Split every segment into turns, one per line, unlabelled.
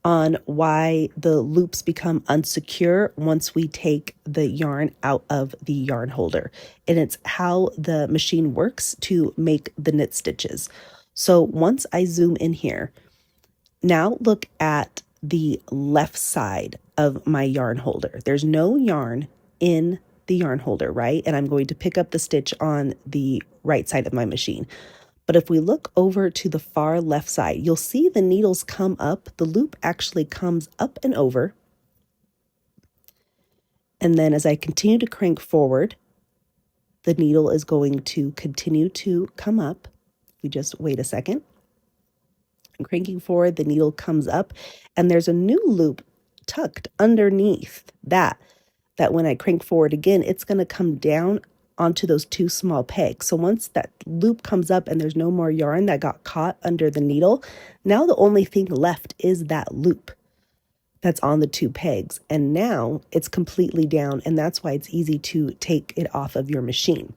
on why the loops become unsecure once we take the yarn out of the yarn holder. And it's how the machine works to make the knit stitches. So once I zoom in here, now look at the left side of my yarn holder. There's no yarn in the yarn holder, right? And I'm going to pick up the stitch on the right side of my machine. But if we look over to the far left side, you'll see the needles come up. The loop actually comes up and over. And then as I continue to crank forward, the needle is going to continue to come up. We just wait a second. I'm cranking forward, the needle comes up, and there's a new loop tucked underneath that when I crank forward again, it's going to come down onto those two small pegs. So once that loop comes up and there's no more yarn that got caught under the needle, now the only thing left is that loop that's on the two pegs. And now it's completely down, and that's why it's easy to take it off of your machine.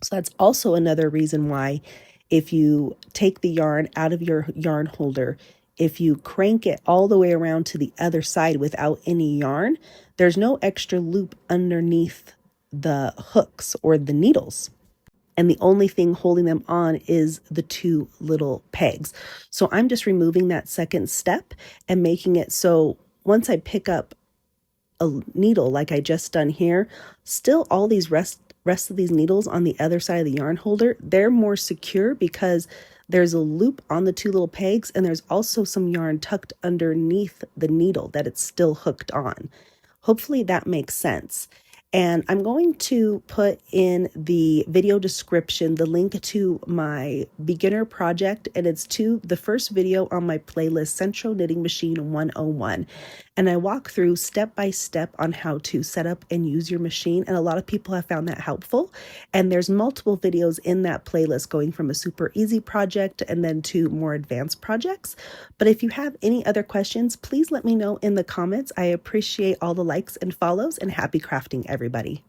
So that's also another reason why if you take the yarn out of your yarn holder, if you crank it all the way around to the other side without any yarn, there's no extra loop underneath the hooks or the needles. And the only thing holding them on is the two little pegs. So I'm just removing that second step and making it so once I pick up a needle like I just done here, still all these rest of these needles on the other side of the yarn holder, they're more secure because there's a loop on the two little pegs, and there's also some yarn tucked underneath the needle that it's still hooked on. Hopefully that makes sense. And I'm going to put in the video description the link to my beginner project, and it's to the first video on my playlist, Sentro Knitting Machine 101. And I walk through step by step on how to set up and use your machine, and a lot of people have found that helpful. And there's multiple videos in that playlist going from a super easy project and then to more advanced projects. But if you have any other questions, please let me know in the comments. I appreciate all the likes and follows, and happy crafting, everybody.